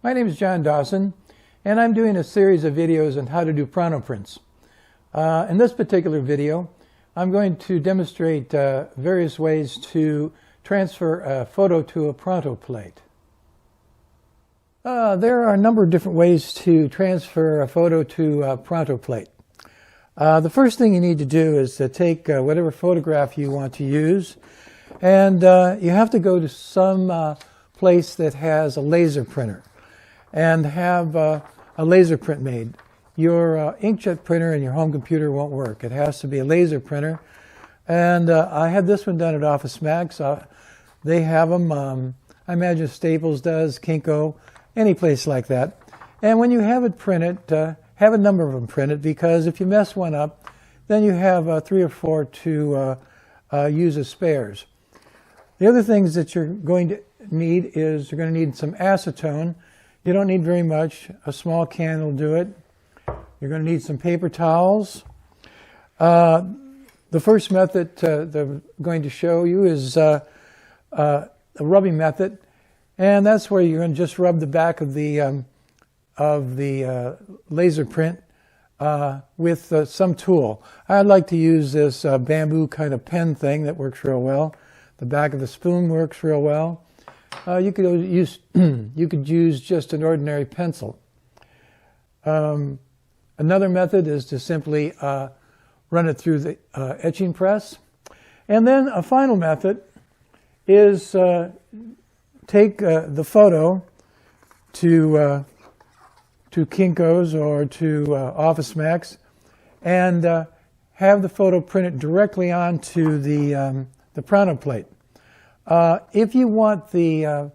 My name is John Dawson, and I'm doing a series of videos on how to do Pronto prints. In this particular video, I'm going to demonstrate various ways to transfer a photo to a Pronto plate. There are a number of different ways to transfer a photo to a Pronto plate. The first thing you need to do is to take whatever photograph you want to use, and you have to go to some place that has a laser printer and have a laser print made. Your inkjet printer in your home computer won't work. It has to be a laser printer. And I had this one done at Office Max. They have them, I imagine Staples does, Kinko, any place like that. And when you have it printed, have a number of them printed, because if you mess one up, then you have 3 or 4 to use as spares. The other things that you're going to need is you're going to need some acetone. You don't need very much. A small can will do it. You're going to need some paper towels. The first method that I'm going to show you is a rubbing method, and that's where you're going to just rub the back of the laser print with some tool. I like to use this bamboo kind of pen thing that works real well. The back of the spoon works real well. You could use just an ordinary pencil. Another method is to simply run it through the etching press. And then a final method is take the photo to Kinko's or to Office Max and have the photo printed directly onto the Pronto plate. If you want the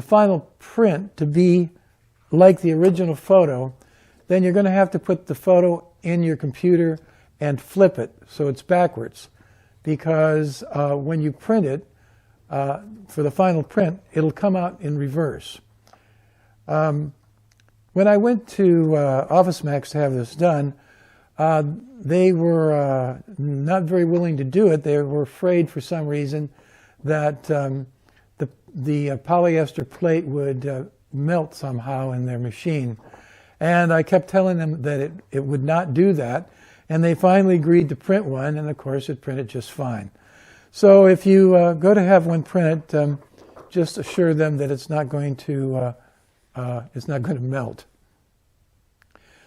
final print to be like the original photo, then you're going to have to put the photo in your computer and flip it so it's backwards, because when you print it for the final print, it'll come out in reverse. When I went to Office Max to have this done, they were not very willing to do it. They were afraid for some reason that the polyester plate would melt somehow in their machine. And I kept telling them that it would not do that. And they finally agreed to print one, and of course it printed just fine. So if you go to have one printed, just assure them that it's not going to melt.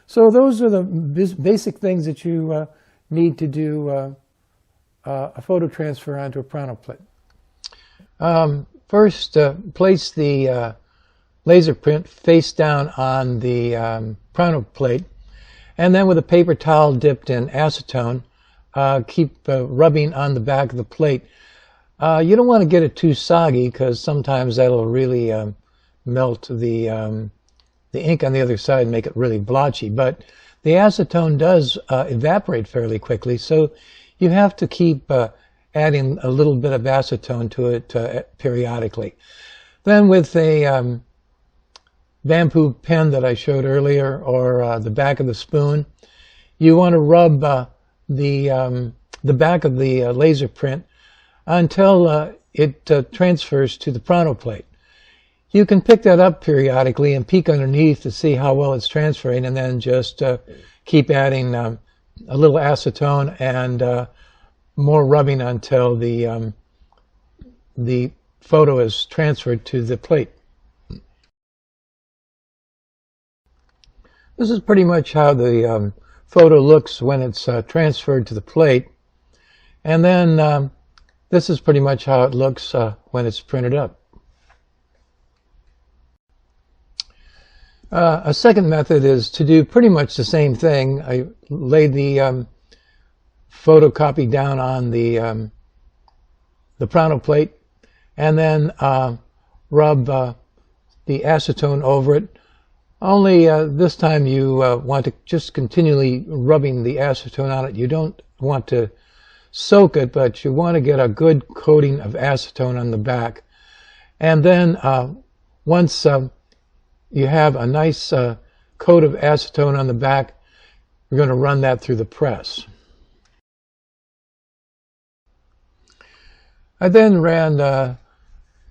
So those are the basic things that you need to do a photo transfer onto a Pronto plate. First, place the laser print face down on the Pronto plate, and then with a paper towel dipped in acetone, keep rubbing on the back of the plate. You don't want to get it too soggy, because sometimes that'll really melt the ink on the other side and make it really blotchy. But the acetone does evaporate fairly quickly, so you have to keep adding a little bit of acetone to it periodically. Then with a bamboo pen that I showed earlier, or the back of the spoon, you want to rub the back of the laser print until it transfers to the Pronto plate. You can pick that up periodically and peek underneath to see how well it's transferring, and then just keep adding a little acetone and more rubbing until the photo is transferred to the plate. This is pretty much how the photo looks when it's transferred to the plate, and then this is pretty much how it looks when it's printed up. A second method is to do pretty much the same thing. I laid the photocopy down on the Pronto plate, and then rub the acetone over it. Only this time you want to just continually rubbing the acetone on it. You don't want to soak it, but you want to get a good coating of acetone on the back. And then once you have a nice coat of acetone on the back, we're going to run that through the press. I then ran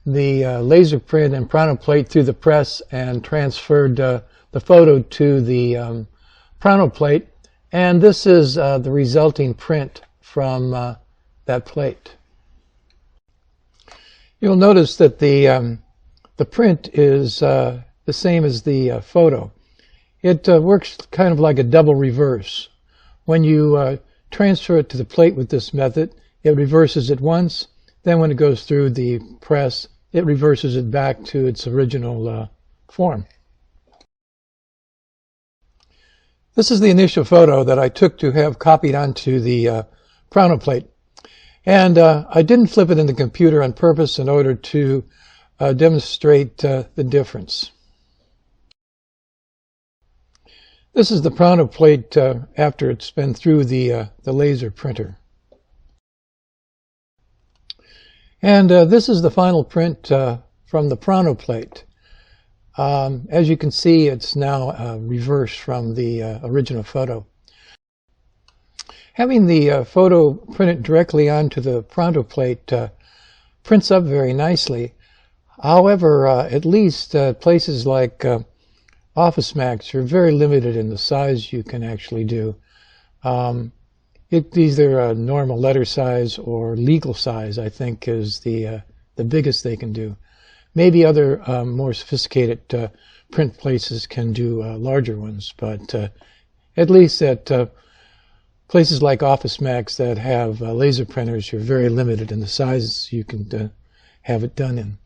the laser print and Pronto plate through the press and transferred the photo to the Pronto plate, and this is the resulting print from that plate. You'll notice that the print is the same as the photo. It works kind of like a double reverse. When you transfer it to the plate with this method, it reverses it once. Then when it goes through the press, it reverses it back to its original form. This is the initial photo that I took to have copied onto the Pronto plate. And I didn't flip it in the computer on purpose in order to demonstrate the difference. This is the Pronto plate after it's been through the laser printer. And this is the final print from the Pronto plate. As you can see, it's now reversed from the original photo. Having the photo printed directly onto the Pronto plate prints up very nicely. However, at least places like Office Max are very limited in the size you can actually do. Either a normal letter size or legal size, I think, is the biggest they can do. Maybe other more sophisticated print places can do larger ones, but at least at places like Office Max that have laser printers, you're very limited in the sizes you can have it done in.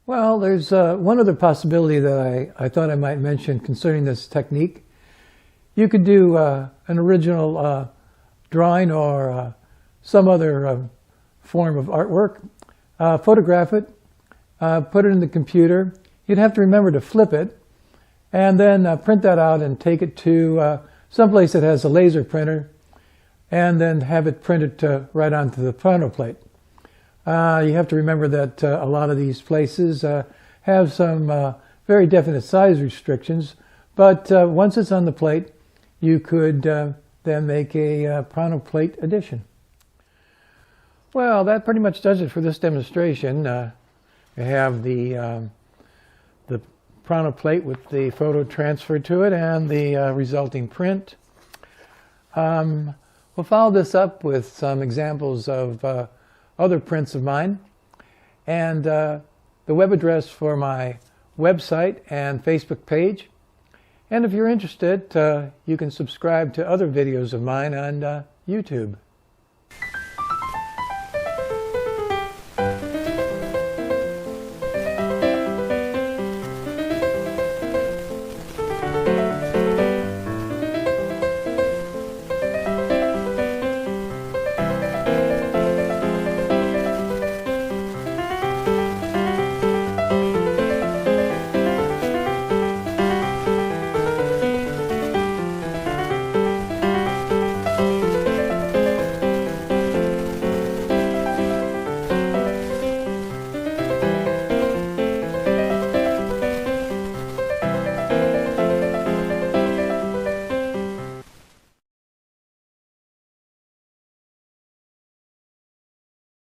Well, there's one other possibility that I thought I might mention concerning this technique. You could do an original drawing or some other form of artwork, photograph it, put it in the computer. You'd have to remember to flip it, and then print that out and take it to someplace that has a laser printer, and then have it printed right onto the Pronto plate. You have to remember that a lot of these places have some very definite size restrictions, but once it's on the plate, you could then make a Pronto plate edition. Well, that pretty much does it for this demonstration. We have the Pronto plate with the photo transferred to it and the resulting print. We'll follow this up with some examples of other prints of mine, and the web address for my website and Facebook page. And if you're interested, you can subscribe to other videos of mine on YouTube.